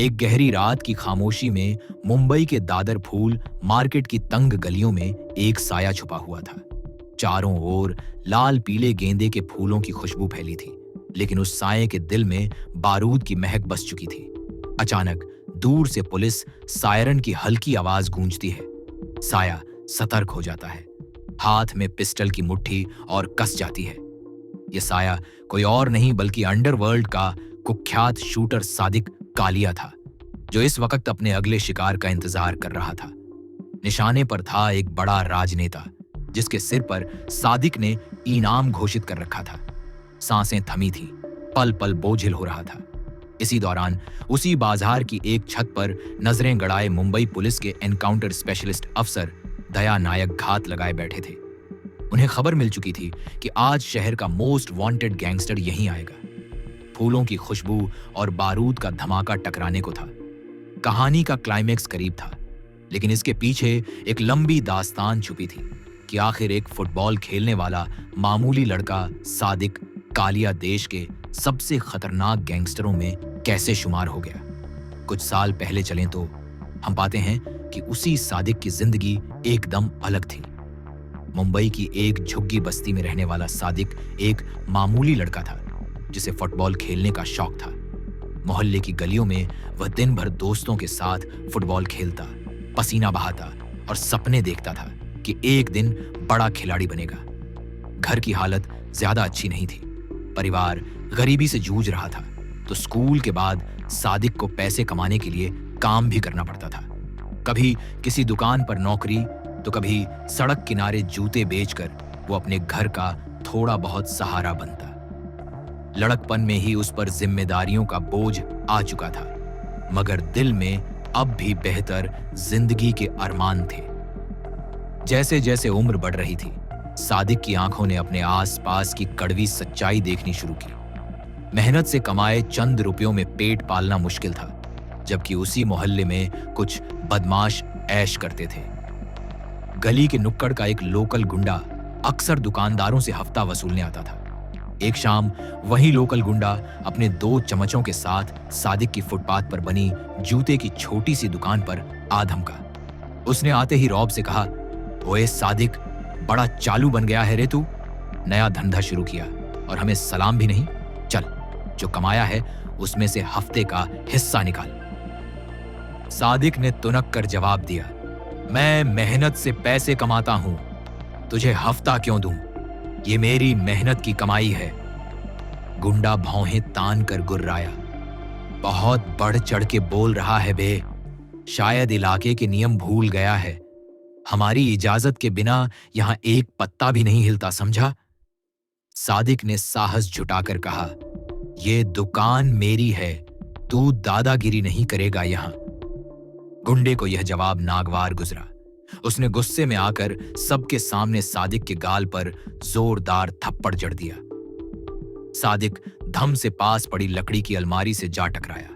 एक गहरी रात की खामोशी में मुंबई के दादर फूल मार्केट की तंग गलियों में एक साया छुपा हुआ था। चारों ओर लाल पीले गेंदे के फूलों की खुशबू फैली थी, लेकिन उस साये के दिल में बारूद की महक बस चुकी थी। अचानक दूर से पुलिस सायरन की हल्की आवाज गूंजती है। साया सतर्क हो जाता है, हाथ में पिस्टल की मुट्ठी और कस जाती है। यह साया कोई और नहीं बल्कि अंडरवर्ल्ड का कुख्यात शूटर सादिक कालिया था, जो इस वक्त अपने अगले शिकार का इंतजार कर रहा था। निशाने पर था एक बड़ा राजनेता, जिसके सिर पर सादिक ने इनाम घोषित कर रखा था। सांसें थमी थीं, पल पल बोझिल हो रहा था। इसी दौरान उसी बाजार की एक छत पर नजरें गड़ाए मुंबई पुलिस के एनकाउंटर स्पेशलिस्ट अफसर दया नायक घात लगाए बैठे थे। उन्हें खबर मिल चुकी थी कि आज शहर का मोस्ट वांटेड गैंगस्टर यहीं आएगा। फूलों की खुशबू और बारूद का धमाका टकराने को था। कहानी का क्लाइमेक्स करीब था, लेकिन इसके पीछे एक लंबी दास्तान छुपी थी कि आखिर एक फुटबॉल खेलने वाला मामूली लड़का सादिक कालिया देश के सबसे खतरनाक गैंगस्टरों में कैसे शुमार हो गया। कुछ साल पहले चलें तो हम पाते हैं कि उसी सादिक की जिंदगी एकदम अलग थी। मुंबई की एक झुग्गी बस्ती में रहने वाला सादिक एक मामूली लड़का था, जिसे फुटबॉल खेलने का शौक था। मोहल्ले की गलियों में वह दिन भर दोस्तों के साथ फुटबॉल खेलता, पसीना बहाता और सपने देखता था कि एक दिन बड़ा खिलाड़ी बनेगा। घर की हालत ज्यादा अच्छी नहीं थी। परिवार गरीबी से जूझ रहा था, तो स्कूल के बाद सादिक को पैसे कमाने के लिए काम भी करना पड़ता था। कभी किसी दुकान पर नौकरी, तो कभी सड़क किनारे जूते बेचकर वो अपने घर का थोड़ा बहुत सहारा बनता। लड़कपन में ही उस पर जिम्मेदारियों का बोझ आ चुका था, मगर दिल में अब भी बेहतर जिंदगी के अरमान थे। जैसे जैसे उम्र बढ़ रही थी, सादिक की आंखों ने अपने आसपास की कड़वी सच्चाई देखनी शुरू की। मेहनत से कमाए चंद रुपयों में पेट पालना मुश्किल था, जबकि उसी मोहल्ले में कुछ बदमाश ऐश करते थे। गली के नुक्कड़ का एक लोकल गुंडा अक्सर दुकानदारों से हफ्ता वसूलने आता था। एक शाम वही लोकल गुंडा अपने 2 चमचों के साथ सादिक की फुटपाथ पर बनी जूते की छोटी सी दुकान पर आ धमका। उसने आते ही रौब से कहा, ओए सादिक, बड़ा चालू बन गया है रे तू। नया धंधा शुरू किया और हमें सलाम भी नहीं। चल, जो कमाया है उसमें से हफ्ते का हिस्सा निकाल। सादिक ने तुनक कर जवाब दिया, मैं मेहनत से पैसे कमाता हूं, तुझे हफ्ता क्यों दूं? ये मेरी मेहनत की कमाई है। गुंडा भौहें तान कर गुर्राया, बहुत बढ़ चढ़ के बोल रहा है बे, शायद इलाके के नियम भूल गया है। हमारी इजाजत के बिना यहां एक पत्ता भी नहीं हिलता, समझा? सादिक ने साहस जुटाकर कहा, ये दुकान मेरी है, तू दादागिरी नहीं करेगा यहां। गुंडे को यह जवाब नागवार गुजरा। उसने गुस्से में आकर सबके सामने सादिक के गाल पर जोरदार थप्पड़ जड़ दिया। सादिक धम से पास पड़ी लकड़ी की अलमारी से जा टकराया।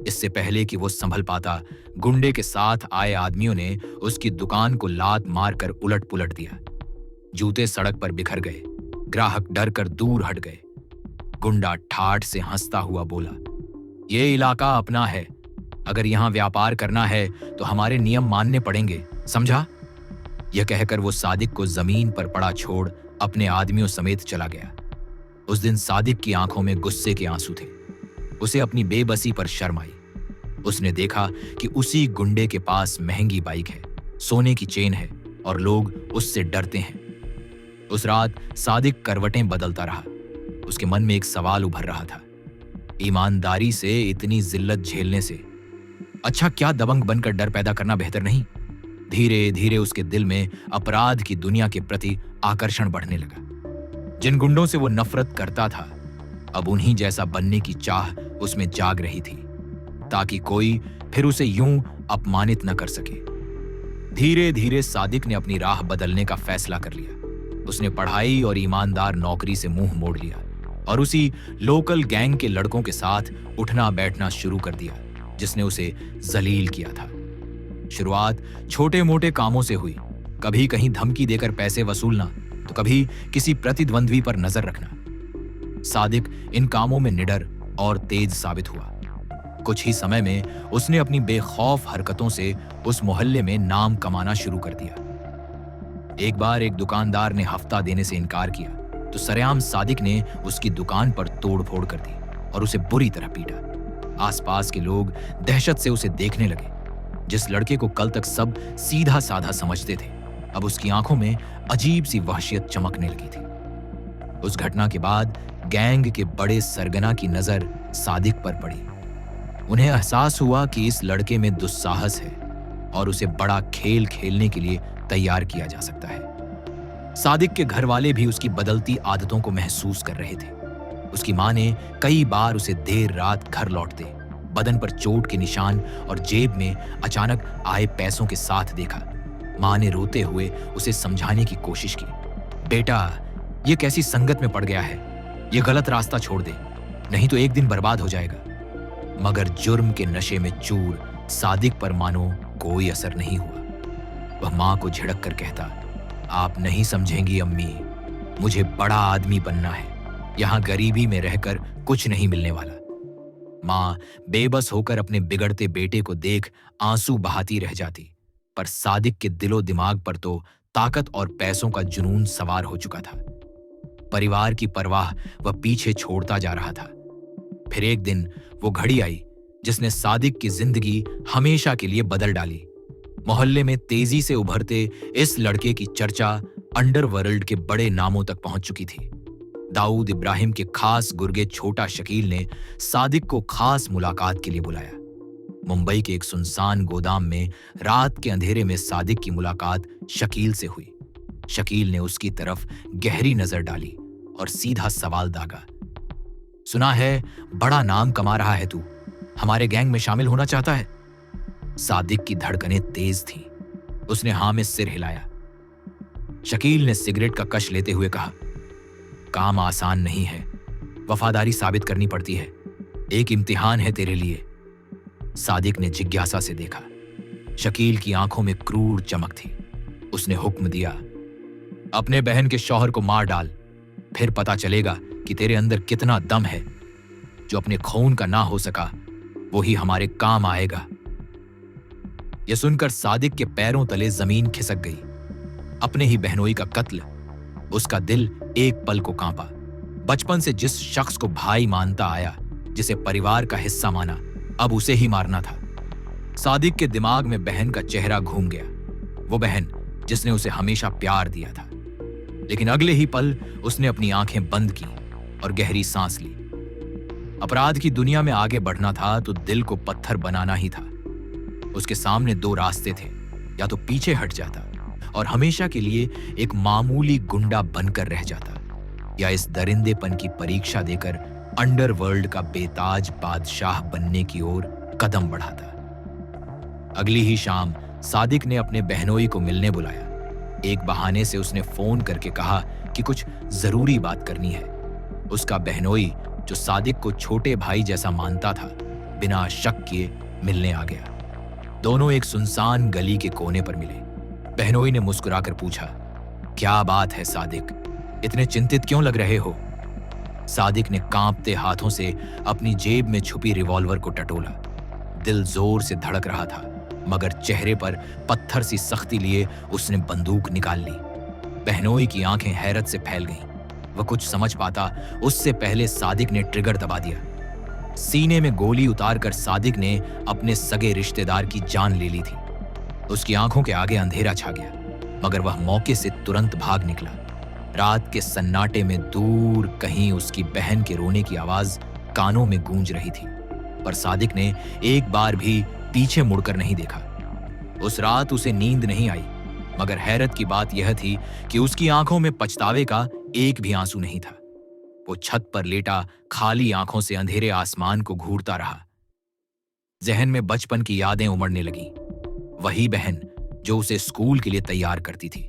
इससे पहले कि वो संभल पाता, गुंडे के साथ आए आदमियों ने उसकी दुकान को लात मारकर उलट पुलट दिया। जूते सड़क पर बिखर गए, ग्राहक डर कर दूर हट गए। गुंडा ठाठ से हंसता हुआ बोला, ये इलाका अपना है, अगर यहां व्यापार करना है तो हमारे नियम मानने पड़ेंगे, समझा? यह कहकर वो सादिक को जमीन पर पड़ा छोड़ अपने आदमियों समेत चला गया। उस दिन सादिक की आंखों में गुस्से के आंसू थे। उसे अपनी बेबसी पर शर्म आई। उसने देखा कि उसी गुंडे के पास महंगी बाइक है, सोने की चेन है और लोग उससे डरते हैं। उस रात सादिक करवटें बदलता रहा। उसके मन में एक सवाल उभर रहा था, ईमानदारी से इतनी जिल्लत झेलने से अच्छा क्या दबंग बनकर डर पैदा करना बेहतर नहीं? धीरे धीरे उसके दिल में अपराध की दुनिया के प्रति आकर्षण बढ़ने लगा। जिन गुंडों से वो नफरत करता था, अब उन्हीं जैसा बनने की चाह उसमें जाग रही थी, ताकि कोई फिर उसे यूं अपमानित न कर सके। धीरे धीरे सादिक ने अपनी राह बदलने का फैसला कर लिया। उसने पढ़ाई और ईमानदार नौकरी से मुंह मोड़ लिया और उसी लोकल गैंग के लड़कों के साथ उठना बैठना शुरू कर दिया, जिसने उसे जलील किया था। शुरुआत छोटे मोटे कामों से हुई, कभी कहीं धमकी देकर पैसे वसूलना, तो कभी किसी प्रतिद्वंद्वी पर नजर रखना। सादिक इन कामों में निडर और तेज साबित हुआ। कुछ ही समय में उसने अपनी बेखौफ हरकतों से उस मोहल्ले में नाम कमाना शुरू कर दिया। एक बार एक दुकानदार ने हफ्ता देने से इनकार किया तो सरेआम सादिक ने उसकी दुकान पर तोड़फोड़ कर दी और उसे बुरी तरह पीटा। आसपास के लोग दहशत से उसे देखने लगे। जिस लड़के को कल तक सब सीधा साधा समझते थे, अब उसकी आंखों में अजीब सी वहशियत चमकने लगी थी। उस घटना के बाद गैंग के बड़े सरगना की नजर सादिक पर पड़ी। उन्हें एहसास हुआ कि इस लड़के में दुस्साहस है और उसे बड़ा खेल खेलने के लिए तैयार किया जा सकता है। सादिक के घर वाले भी उसकी बदलती आदतों को महसूस कर रहे थे। उसकी मां ने कई बार उसे देर रात घर लौटते, बदन पर चोट के निशान और जेब में अचानक आए पैसों के साथ देखा। मां ने रोते हुए उसे समझाने की कोशिश की, बेटा ये कैसी संगत में पड़ गया है, ये गलत रास्ता छोड़ दे, नहीं तो एक दिन बर्बाद हो जाएगा। मगर जुर्म के नशे में चूर सादिक पर मानो कोई असर नहीं हुआ। वह मां को झिड़क कर कहता, आप नहीं समझेंगी अम्मी, मुझे बड़ा आदमी बनना है, यहां गरीबी में रहकर कुछ नहीं मिलने वाला। मां बेबस होकर अपने बिगड़ते बेटे को देख आंसू बहाती रह जाती, पर सादिक के दिलो दिमाग पर तो ताकत और पैसों का जुनून सवार हो चुका था। परिवार की परवाह वह पीछे छोड़ता जा रहा था। फिर एक दिन वो घड़ी आई जिसने सादिक की जिंदगी हमेशा के लिए बदल डाली। मोहल्ले में तेजी से उभरते इस लड़के की चर्चा अंडरवर्ल्ड के बड़े नामों तक पहुंच चुकी थी। दाऊद इब्राहिम के खास गुर्गे छोटा शकील ने सादिक को खास मुलाकात के लिए बुलाया। मुंबई के एक सुनसान गोदाम में रात के अंधेरे में सादिक की मुलाकात शकील से हुई। शकील ने उसकी तरफ गहरी नजर डाली और सीधा सवाल दागा, सुना है बड़ा नाम कमा रहा है तू, हमारे गैंग में शामिल होना चाहता है? सादिक की धड़कनें तेज थीं। उसने हां में सिर हिलाया। शकील ने सिगरेट का कश लेते हुए कहा, काम आसान नहीं है, वफादारी साबित करनी पड़ती है, एक इम्तिहान है तेरे लिए। सादिक ने जिज्ञासा से देखा। शकील की आंखों में क्रूर चमक थी। उसने हुक्म दिया, अपने बहन के शौहर को मार डाल, फिर पता चलेगा कि तेरे अंदर कितना दम है। जो अपने खून का ना हो सका वो ही हमारे काम आएगा। यह सुनकर सादिक के पैरों तले जमीन खिसक गई। अपने ही बहनोई का कत्ल, उसका दिल एक पल को कांपा। बचपन से जिस शख्स को भाई मानता आया, जिसे परिवार का हिस्सा माना, अब उसे ही मारना था। सादिक के दिमाग में बहन का चेहरा घूम गया, वो बहन जिसने उसे हमेशा प्यार दिया था। लेकिन अगले ही पल उसने अपनी आंखें बंद की और गहरी सांस ली। अपराध की दुनिया में आगे बढ़ना था तो दिल को पत्थर बनाना ही था। उसके सामने दो रास्ते थे, या तो पीछे हट जाता और हमेशा के लिए एक मामूली गुंडा बनकर रह जाता, या इस दरिंदेपन की परीक्षा देकर अंडरवर्ल्ड का बेताज बादशाह बनने की ओर कदम बढ़ाता। अगली ही शाम सादिक ने अपने बहनोई को मिलने बुलाया। एक बहाने से उसने फोन करके कहा कि कुछ जरूरी बात करनी है। उसका बहनोई, जो सादिक को छोटे भाई जैसा मानता था, बिना शक किए मिलने आ गया। दोनों एक सुनसान गली के कोने पर मिले। बहनोई ने मुस्कुराकर पूछा, क्या बात है सादिक, इतने चिंतित क्यों लग रहे हो? सादिक ने कांपते हाथों से अपनी जेब में छुपी रिवॉल्वर को टटोला। दिल जोर से धड़क रहा था, मगर चेहरे पर पत्थर सी सख्ती लिए उसने बंदूक निकाल ली। बहनोई की आंखें हैरत से फैल गईं। वह कुछ समझ पाता उससे पहले सादिक ने ट्रिगर दबा दिया। सीने में गोली उतारकर सादिक ने अपने सगे रिश्तेदार की जान ले ली थी। उसकी आंखों के आगे अंधेरा छा गया, मगर वह मौके से तुरंत भाग निकला। रात के सन्नाटे में दूर कहीं उसकी बहन के रोने की आवाज कानों में गूंज रही थी, पर सादिक ने एक बार भी पीछे मुड़कर नहीं देखा। उस रात उसे नींद नहीं आई, मगर हैरत की बात यह थी कि उसकी आंखों में पछतावे का एक भी आंसू नहीं था। वो छत पर लेटा खाली आंखों से अंधेरे आसमान को घूरता रहा। जहन में बचपन की यादें उमड़ने लगी। वही बहन जो उसे स्कूल के लिए तैयार करती थी,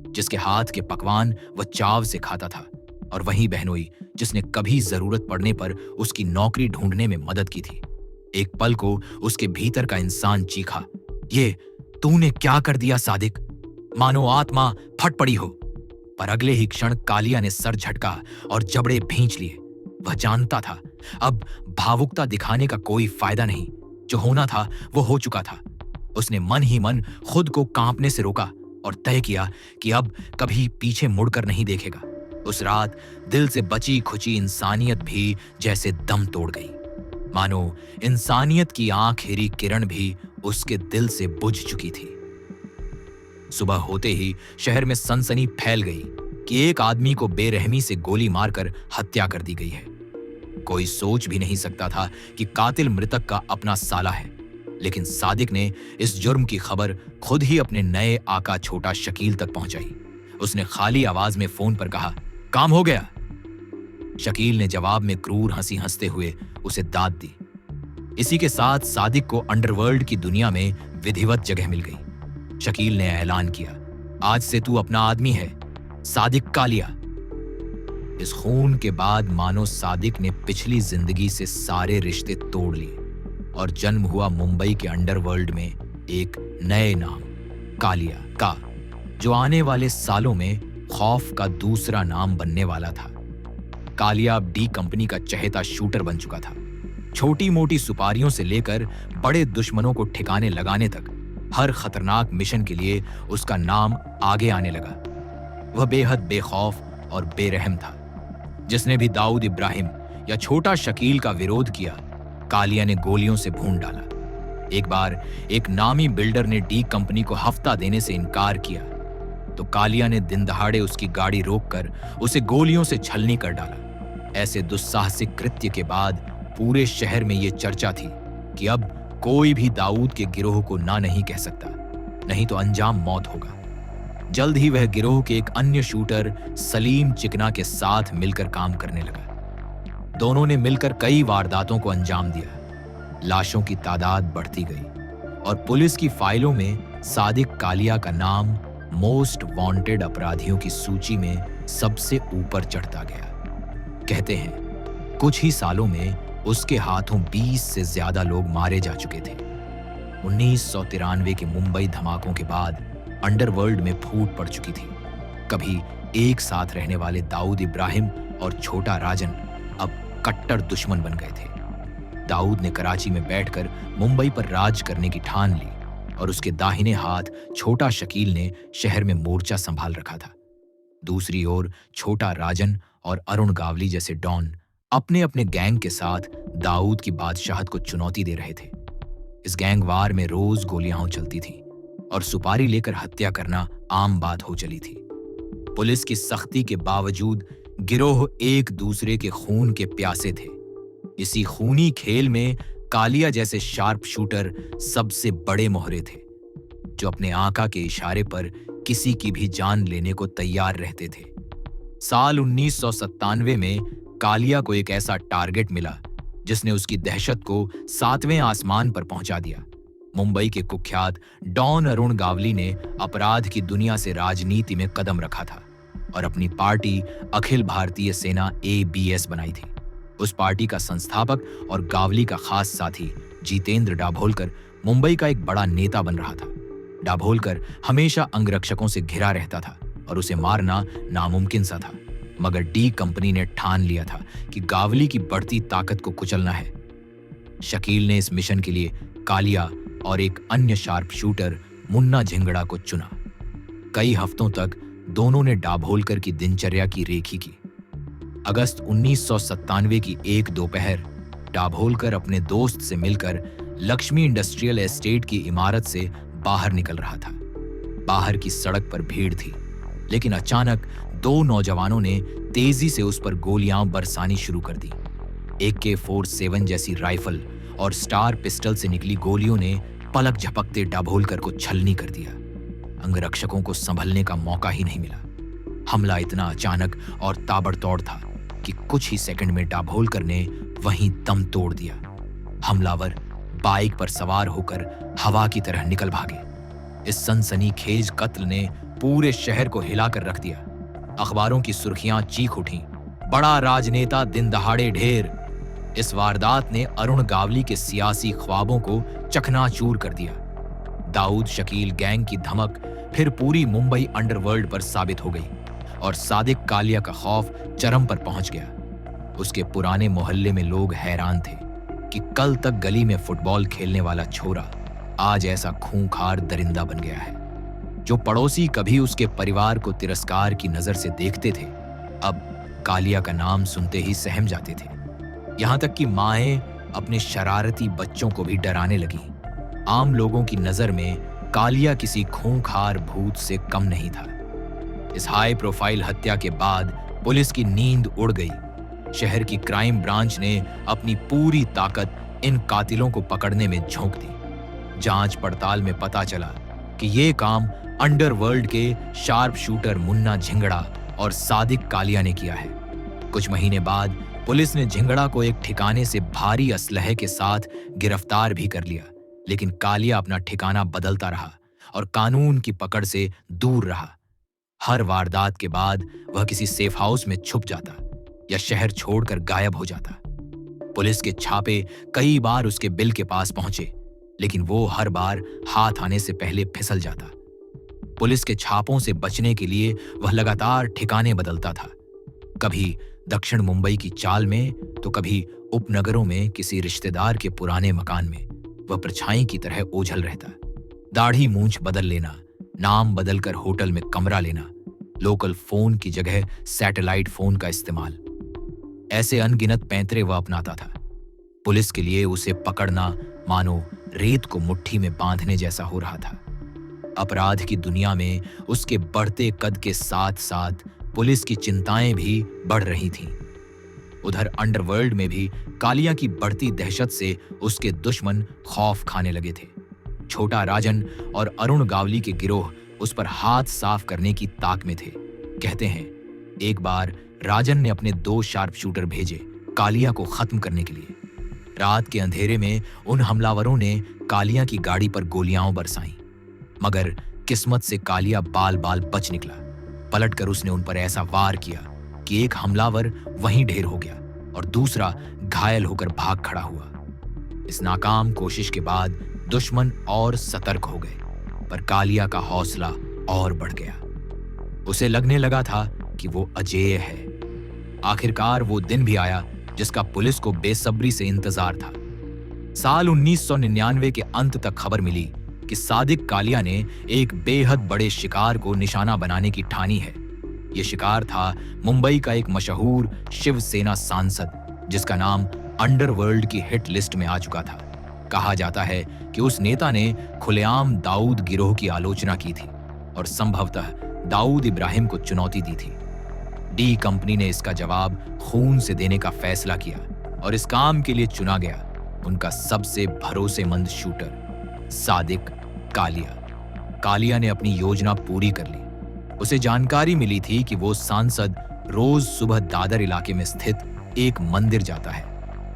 जिसके हाथ के पकवान वह चाव से खाता था, और वही बहनोई जिसने कभी जरूरत पड़ने पर उसकी नौकरी ढूंढने में मदद की थी। एक पल को उसके भीतर का इंसान चीखा, ये तूने क्या कर दिया सादिक? मानो आत्मा फट पड़ी हो। पर अगले ही क्षण कालिया ने सर झटका और जबड़े भींच लिए। वह जानता था अब भावुकता दिखाने का कोई फायदा नहीं। जो होना था वो हो चुका था। उसने मन ही मन खुद को कांपने से रोका और तय किया कि अब कभी पीछे मुड़कर नहीं देखेगा। उस रात दिल से बची खुची इंसानियत भी जैसे दम तोड़ गई, मानो इंसानियत की आखिरी किरण भी उसके दिल से बुझ चुकी थी। सुबह होते ही शहर में सनसनी फैल गई कि एक आदमी को बेरहमी से गोली मारकर हत्या कर दी गई है। कोई सोच भी नहीं सकता था कि कातिल मृतक का अपना साला है, लेकिन सादिक ने इस जुर्म की खबर खुद ही अपने नए आका छोटा शकील तक पहुंचाई। उसने खाली आवाज में फोन पर कहा, काम हो गया। शकील ने जवाब में क्रूर हंसी हंसते हुए उसे दाद दी। इसी के साथ सादिक को अंडरवर्ल्ड की दुनिया में विधिवत जगह मिल गई। शकील ने ऐलान किया, आज से तू अपना आदमी है, सादिक कालिया। इस खून के बाद मानो सादिक ने पिछली जिंदगी से सारे रिश्ते तोड़ लिए और जन्म हुआ मुंबई के अंडरवर्ल्ड में एक नए नाम कालिया का, जो आने वाले सालों में खौफ का दूसरा नाम बनने वाला था। कालिया अब डी कंपनी का चहेता शूटर बन चुका था। छोटी मोटी सुपारियों से लेकर बड़े दुश्मनों को ठिकाने लगाने तक हर खतरनाक मिशन के लिए उसका नाम आगे आने लगा। वह बेहद बेखौफ और बेरहम था। जिसने भी दाऊद इब्राहिम या छोटा शकील का विरोध किया, कालिया ने गोलियों से भून डाला। एक बार एक नामी बिल्डर ने डी कंपनी को हफ्ता देने से इनकार किया तो कालिया ने दिन दहाड़े उसकी गाड़ी रोककर उसे गोलियों से छलनी कर डाला। ऐसे दुस्साहसिक कृत्य के बाद पूरे शहर में यह चर्चा थी कि अब कोई भी दाऊद के गिरोह को ना नहीं कह सकता, नहीं तो अंजाम मौत होगा। जल्द ही वह गिरोह के एक अन्य शूटर सलीम चिकना के साथ मिलकर काम करने लगा। दोनों ने मिलकर कई वारदातों को अंजाम दिया। लाशों की तादाद बढ़ती गई और पुलिस की फाइलों में सादिक कालिया का नाम मोस्ट वांटेड अपराधियों की सूची में सबसे ऊपर चढ़ता गया। कहते हैं कुछ ही सालों में उसके हाथों 20 से ज्यादा लोग मारे जा चुके थे। 1993 के मुंबई धमाकों के बाद अंडरवर्ल्ड में फूट पड़ चुकी थी। कभी एक साथ रहने वाले दाऊद इब्राहिम और छोटा राजन अब कट्टर दुश्मन बन गए थे। दाऊद ने कराची में बैठकर मुंबई पर राज करने की ठान ली और उसके दाहिने हाथ छोटा शकील ने शहर में मोर्चा संभाल रखा था। दूसरी ओर छोटा राजन और अरुण गावली जैसे डॉन अपने अपने गैंग के साथ दाऊद की बादशाहत को चुनौती दे रहे थे। इस गैंग वार में रोज गोलियां चलती थीं और सुपारी लेकर हत्या करना आम बात हो चली थी। पुलिस की सख्ती के बावजूद गिरोह एक दूसरे के खून के प्यासे थे। इसी खूनी खेल में कालिया जैसे शार्प शूटर सबसे बड़े मोहरे थे, जो अपने आका के इशारे पर किसी की भी जान लेने को तैयार रहते थे। साल 1997 में कालिया को एक ऐसा टारगेट मिला जिसने उसकी दहशत को 7वें आसमान पर पहुंचा दिया। मुंबई के कुख्यात डॉन अरुण गावली ने अपराध की दुनिया से राजनीति में कदम रखा था और अपनी पार्टी अखिल भारतीय सेना ABS बनाई थी। उस पार्टी का संस्थापक और गावली का खास साथी जितेंद्र डाभोलकर मुंबई का एक बड़ा नेता बन रहा था। डाभोलकर हमेशा अंगरक्षकों से घिरा रहता था और उसे मारना नामुमकिन सा था, मगर डी कंपनी ने ठान लिया था कि गावली की बढ़ती ताकत को कुचलना है। शकील ने इस मिशन के लिए कालिया और एक अन्य शार्प शूटर मुन्ना झिंगड़ा को चुना। कई हफ्तों तक दोनों ने डाभोलकर की दिनचर्या की रेखी की। अगस्त 1997 की एक दोपहर डाभोलकर अपने दोस्त से मिलकर लक्ष्मी इंडस्ट्रियल एस्टेट की इमारत से बाहर निकल रहा था। बाहर की सड़क पर भीड़ थी, लेकिन अचानक दो नौजवानों ने तेजी से उस पर गोलियां बरसानी शुरू कर दी। AK-47 जैसी राइफल और स्टार पिस्टल से निकली गोलियों ने पलक झपकते डाभोलकर को छलनी कर दिया। अंगरक्षकों को संभलने का मौका ही नहीं मिला। हमला इतना अचानक और ताबड़तोड़ था कि कुछ ही सेकंड में डाभोलकर ने वहीं दम तोड़ दिया। हमलावर बाइक पर सवार होकर हवा की तरह निकल भागे। इस सनसनीखेज कत्ल ने पूरे शहर को हिलाकर रख दिया। अखबारों की सुर्खियां चीख उठीं, बड़ा राजनेता दिन दहाड़े ढेर। इस वारदात ने अरुण गावली के सियासी ख्वाबों को चकनाचूर कर दिया। दाऊद शकील गैंग की धमक फिर पूरी मुंबई अंडरवर्ल्ड पर साबित हो गई और सादिक कालिया का खौफ चरम पर पहुंच गया। उसके पुराने मोहल्ले में लोग हैरान थे कि कल तक गली में फुटबॉल खेलने वाला छोरा आज ऐसा खूंखार दरिंदा बन गया है। जो पड़ोसी कभी उसके परिवार को तिरस्कार की नजर से देखते थे, अब कालिया का नाम सुनते ही सहम जाते थे। यहां तक कि माएं अपने शरारती बच्चों को भी डराने लगी। आम लोगों की नजर में कालिया किसी खूंखार भूत से कम नहीं था। इस हाई प्रोफाइल हत्या के बाद पुलिस की नींद उड़ गई। शहर की क्राइम ब्रांच ने अपनी पूरी ताकत इन कातिलों को पकड़ने में झोंक दी। जांच पड़ताल में पता चला कि ये काम अंडरवर्ल्ड के शार्प शूटर मुन्ना झिंगड़ा और सादिक कालिया ने किया है। कुछ महीने बाद पुलिस ने झिंगड़ा को एक ठिकाने से भारी असलहे के साथ गिरफ्तार भी कर लिया, लेकिन कालिया अपना ठिकाना बदलता रहा और कानून की पकड़ से दूर रहा। हर वारदात के बाद वह किसी सेफ हाउस में छुप जाता या शहर छोड़कर गायब हो जाता। पुलिस के छापे कई बार उसके बिल के पास पहुंचे, लेकिन वो हर बार हाथ आने से पहले फिसल जाता। पुलिस के छापों से बचने के लिए वह लगातार ठिकाने बदलता था, कभी दक्षिण मुंबई की चाल में तो कभी उपनगरों में किसी रिश्तेदार के पुराने मकान में वह परछाई की तरह ओझल रहता। दाढ़ी मूंछ बदल लेना, नाम बदलकर होटल में कमरा लेना, लोकल फोन की जगह सैटेलाइट फोन का इस्तेमाल, ऐसे अनगिनत पैंतरे वह अपनाता था। पुलिस के लिए उसे पकड़ना मानो रेत को मुट्ठी में बांधने जैसा हो रहा था। अपराध की दुनिया में उसके बढ़ते कद के साथ साथ पुलिस की चिंताएं भी बढ़ रही थीं। उधर अंडरवर्ल्ड में भी कालिया की बढ़ती दहशत से उसके दुश्मन खौफ खाने लगे थे। छोटा राजन और अरुण गावली के गिरोह उस पर हाथ साफ करने की ताक में थे। कहते हैं एक बार राजन ने अपने 2 शार्प शूटर भेजे कालिया को खत्म करने के लिए। रात के अंधेरे में उन हमलावरों ने कालिया की गाड़ी पर गोलियां बरसाईं, मगर किस्मत से कालिया बाल बाल बच निकला। पलटकर उसने उन पर ऐसा वार किया कि एक हमलावर वहीं ढेर हो गया और दूसरा घायल होकर भाग खड़ा हुआ। इस नाकाम कोशिश के बाद दुश्मन और सतर्क हो गए, पर कालिया का हौसला और बढ़ गया। उसे लगने लगा था कि वो अजेय है। आखिरकार वो दिन भी आया जिसका पुलिस को बेसब्री से इंतजार था। साल 1999 के अंत तक खबर मिली कि सादिक कालिया ने एक बेहद बड़े शिकार को निशाना बनाने की ठानी है। यह शिकार था मुंबई का एक मशहूर शिवसेना सांसद, जिसका नाम अंडरवर्ल्ड की हिट लिस्ट में आ चुका था। कहा जाता है कि उस नेता ने खुलेआम दाऊद गिरोह की आलोचना की थी और संभवतः दाऊद इब्राहिम को चुनौती दी थी। डी कंपनी ने इसका जवाब खून से देने का फैसला किया और इस काम के लिए चुना गया उनका सबसे भरोसेमंद शूटर सादिक कालिया। कालिया ने अपनी योजना पूरी कर ली। उसे जानकारी मिली थी कि वो सांसद रोज सुबह दादर इलाके में स्थित एक मंदिर जाता है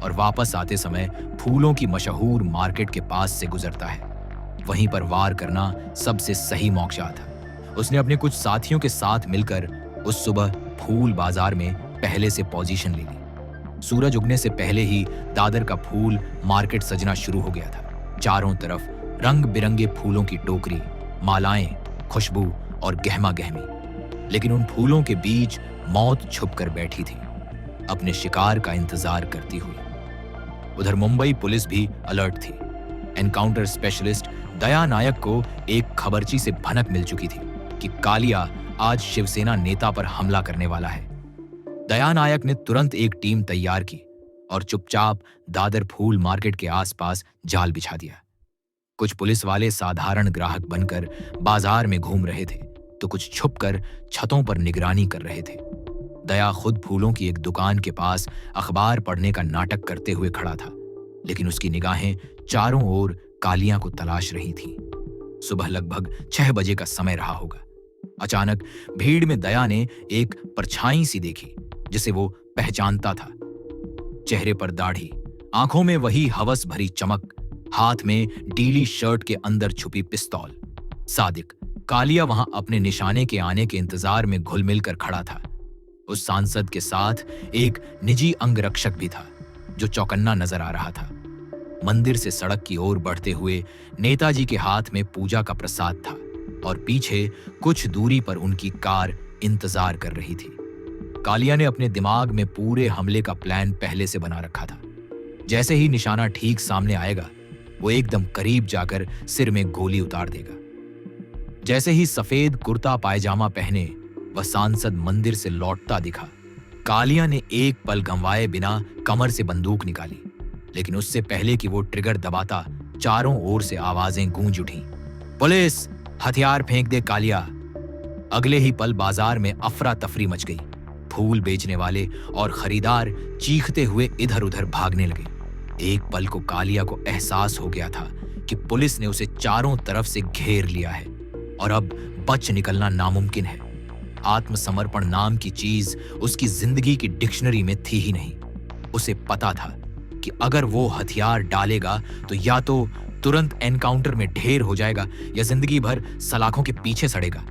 और वापस आते समय फूलों की मशहूर मार्केट के पास से गुजरता है। वहीं पर वार करना सबसे सही मौका था। उसने अपने कुछ साथियों के साथ मिलकर उस सुबह फूल बाजार में पहले से पोजीशन ले ली। सूरज उगने से पहले ही दादर का फूल मार्केट सजना शुरू हो गया था। चारों तरफ रंग बिरंगे फूलों की टोकरी, मालाएं, खुशबू और गहमा गहमी, लेकिन उन फूलों के बीच मौत छुप कर बैठी थी, अपने शिकार का इंतजार करती हुई। उधर मुंबई पुलिस भी अलर्ट थी। एनकाउंटर स्पेशलिस्ट दया नायक को एक खबरची से भनक मिल चुकी थी कि कालिया आज शिवसेना नेता पर हमला करने वाला है। दया नायक ने तुरंत एक टीम तैयार की और चुपचाप दादर फूल मार्केट के आसपास जाल बिछा दिया। कुछ पुलिस वाले साधारण ग्राहक बनकर बाजार में घूम रहे थे, तो कुछ छुपकर छतों पर निगरानी कर रहे थे। दया खुद फूलों की एक दुकान के पास अखबार पढ़ने का नाटक करते हुए खड़ा था, लेकिन उसकी निगाहें चारों ओर कालिया को तलाश रही थीं। सुबह लगभग 6 बजे का समय रहा होगा। अचानक भीड़ में दया ने एक परछाई सी देखी जिसे वो पहचानता था। चेहरे पर दाढ़ी, आंखों में वही हवस भरी चमक, हाथ में डीली शर्ट के अंदर छुपी पिस्तौल। सादिक कालिया वहां अपने निशाने के आने के इंतजार में घुल मिल कर खड़ा था। उस सांसद के साथ एक निजी अंगरक्षक भी था जो चौकन्ना नजर आ रहा था। मंदिर से सड़क की ओर बढ़ते हुए नेताजी के हाथ में पूजा का प्रसाद था और पीछे कुछ दूरी पर उनकी कार इंतजार कर रही थी। कालिया ने अपने दिमाग में पूरे हमले का प्लान पहले से बना रखा था। जैसे ही निशाना ठीक सामने आएगा, वो एकदम करीब जाकर सिर में गोली उतार देगा। जैसे ही सफेद कुर्ता पायजामा पहने वह सांसद मंदिर से लौटता दिखा, कालिया ने एक पल गंवाए बिना कमर से बंदूक निकाली। लेकिन उससे पहले कि वो ट्रिगर दबाता, चारों ओर से आवाजें गूंज उठी, पुलिस, हथियार फेंक दे कालिया। अगले ही पल बाजार में अफरा तफरी मच गई। फूल बेचने वाले और खरीदार चीखते हुए इधर उधर भागने लगे। एक पल को कालिया को एहसास हो गया था कि पुलिस ने उसे चारों तरफ से घेर लिया है और अब बच निकलना नामुमकिन है। आत्मसमर्पण नाम की चीज उसकी जिंदगी की डिक्शनरी में थी ही नहीं। उसे पता था कि अगर वो हथियार डालेगा तो या तो तुरंत एनकाउंटर में ढेर हो जाएगा या जिंदगी भर सलाखों के पीछे सड़ेगा।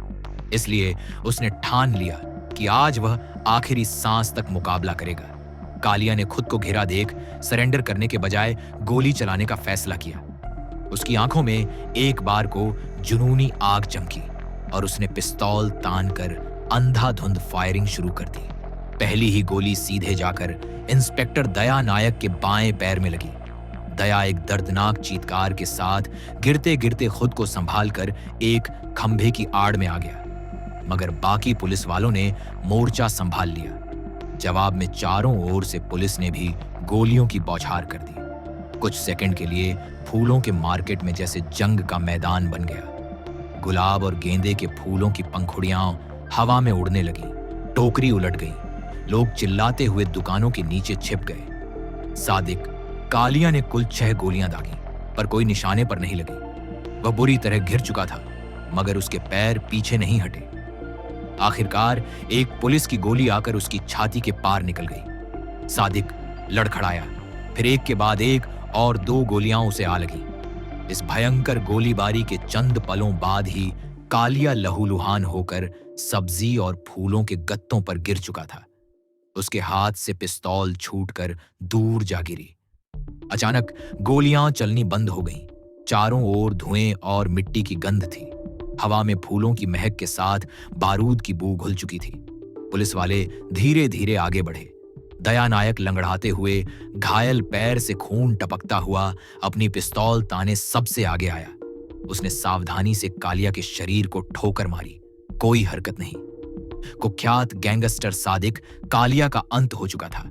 इसलिए उसने ठान लिया कि आज वह आखिरी सांस तक मुकाबला करेगा। कालिया ने खुद को घिरा देख सरेंडर करने के बजाय गोली चलाने का फैसला किया। उसकी आंखों में एक बार को जुनूनी आग चमकी और उसने पिस्तौल तान कर अंधाधुंध फायरिंग शुरू कर दी। पहली ही गोली सीधे जाकर इंस्पेक्टर दया नायक के बाएं पैर में लगी। दया एक दर्दनाक चीत्कार के साथ गिरते गिरते खुद को संभालकर एक खंभे की आड़ में आ गया, मगर बाकी पुलिस वालों ने मोर्चा संभाल लिया। जवाब में चारों ओर से पुलिस ने भी गोलियों की बौछार कर दी। कुछ सेकंड के लिए फूलों के मार्केट में जैसे जंग का मैदान बन गया। गुलाब और गेंदे के फूलों की पंखुड़ियां हवा में उड़ने लगी, टोकरी उलट गई, लोग चिल्लाते हुए दुकानों के नीचे छिप गए। सादिक कालिया ने कुल 6 गोलियां दागी, पर कोई निशाने पर नहीं लगी। वह बुरी तरह घिर चुका था, मगर उसके पैर पीछे नहीं हटे। आखिरकार एक पुलिस की गोली आकर उसकी छाती के पार निकल गई। सादिक लड़खड़ाया, फिर एक के बाद एक और 2 गोलियां उसे आ लगी। इस भयंकर गोलीबारी के चंद पलों बाद ही कालिया लहूलुहान होकर सब्जी और फूलों के गत्तों पर गिर चुका था। उसके हाथ से पिस्तौल छूटकर दूर जा गिरी। अचानक गोलियां चलनी बंद हो गईं। चारों ओर धुएं और मिट्टी की गंध थी। हवा में फूलों की महक के साथ बारूद की बू घुल चुकी थी। पुलिस वाले धीरे धीरे आगे बढ़े। दया नायक लंगड़ाते हुए, घायल पैर से खून टपकता हुआ अपनी पिस्तौल ताने सबसे आगे आया। उसने सावधानी से कालिया के शरीर को ठोकर मारी। कोई हरकत नहीं। कुख्यात गैंगस्टर सादिक कालिया का अंत हो चुका था।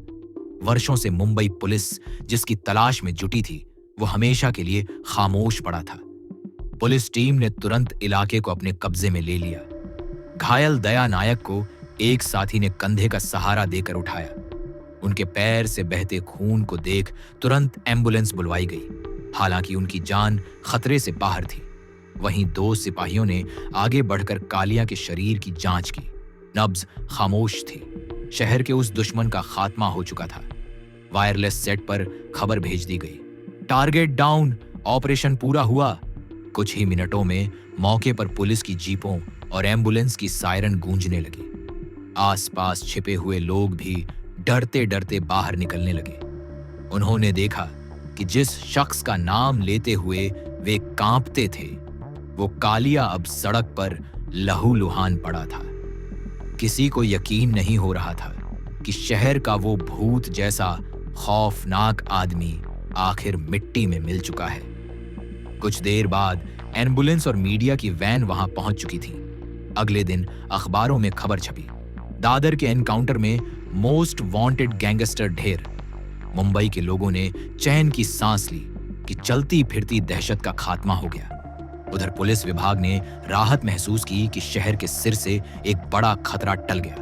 वर्षों से मुंबई पुलिस जिसकी तलाश में जुटी थी, वो हमेशा के लिए खामोश पड़ा था। पुलिस टीम ने तुरंत इलाके को अपने कब्जे में ले लिया। घायल दया नायक को एक साथी ने कंधे का सहारा देकर उठाया। उनके पैर से बहते खून को देख तुरंत एम्बुलेंस बुलवाई गई। हालांकि उनकी जान खतरे से बाहर थी। वहीं 2 सिपाहियों ने आगे बढ़कर कालिया के शरीर की जांच की। नब्ज खामोश थी। शहर के उस दुश्मन का खात्मा हो चुका था। वायरलेस सेट पर खबर भेज दी गई, टारगेट डाउन, ऑपरेशन पूरा हुआ। कुछ ही मिनटों में मौके पर पुलिस की जीपों और एम्बुलेंस की सायरन गूंजने लगी। आसपास छिपे हुए लोग भी डरते डरते बाहर निकलने लगे। उन्होंने देखा कि जिस शख्स का नाम लेते हुए वे कांपते थे, वो कालिया अब सड़क पर लहूलुहान पड़ा था। किसी को यकीन नहीं हो रहा था कि शहर का वो भूत जैसा खौफनाक आदमी आखिर मिट्टी में मिल चुका है। कुछ देर बाद एम्बुलेंस और मीडिया की वैन वहां पहुंच चुकी थी। अगले दिन अखबारों में खबर छपी, दादर के एनकाउंटर में मोस्ट वांटेड गैंगस्टर ढेर। मुंबई के लोगों ने चैन की सांस ली कि चलती फिरती दहशत का खात्मा हो गया। उधर पुलिस विभाग ने राहत महसूस की कि शहर के सिर से एक बड़ा खतरा टल गया।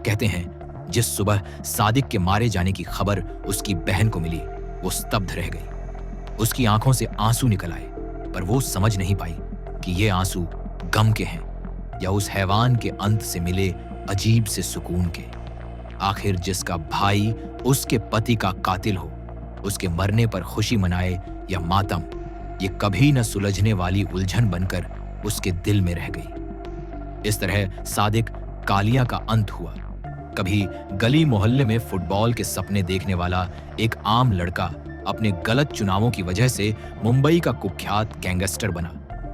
कहते हैं जिस सुबह सादिक के मारे जाने की खबर उसकी बहन को मिली, वो स्तब्ध रह गई। उसकी आंखों से आंसू निकल आए, पर वो समझ नहीं पाई कि ये आंसू गम के हैं या उस हैवान के अंत से मिले अजीब से सुकून के। आखिर जिसका भाई उसके पति का कातिल हो, उसके मरने पर खुशी मनाए या मातम, ये कभी न सुलझने वाली उलझन बनकर उसके दिल में रह गई। इस तरह सादिक कालिया का अंत हुआ। कभी गली मोहल्ले में फुटबॉल के सपने देखने वाला एक आम लड़का अपने गलत चुनावों की वजह से मुंबई का कुख्यात गैंगस्टर बना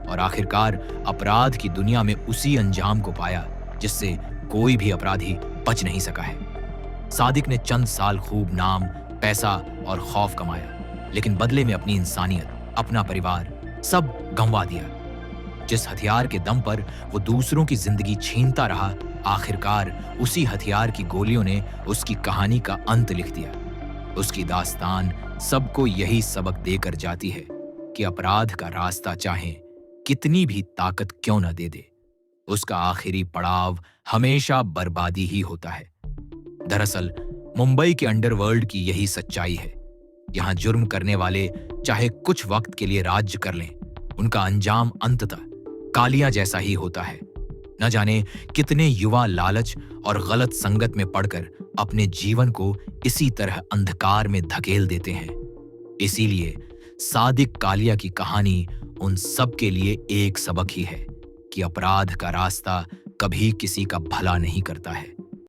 और आखिरकार अपराध की दुनिया में उसी अंजाम को पाया जिससे कोई भी अपराधी बच नहीं सका है। सादिक ने चंद साल खूब नाम, पैसा और खौफ कमाया, लेकिन बदले में अपनी इंसानियत, अपना परिवार सब गंवा दिया। जिस हथियार के दम पर वो दूसरों की जिंदगी छीनता रहा, आखिरकार उसी हथियार की गोलियों ने उसकी कहानी का अंत लिख दिया। उसकी दास्तान सबको यही सबक देकर जाती है कि अपराध का रास्ता चाहे कितनी भी ताकत क्यों न दे दे, उसका आखिरी पड़ाव हमेशा बर्बादी ही होता है। दरअसल मुंबई के अंडरवर्ल्ड की यही सच्चाई है। यहां जुर्म करने वाले चाहे कुछ वक्त के लिए राज्य कर लें, उनका अंजाम अंततः कालिया जैसा ही होता है। न जाने कितने युवा लालच और गलत संगत में पड़कर अपने जीवन को इसी तरह अंधकार में धकेल देते हैं। इसीलिए सादिक कालिया की कहानी उन सब के लिए एक सबक ही है कि अपराध का रास्ता कभी किसी का भला नहीं करता है।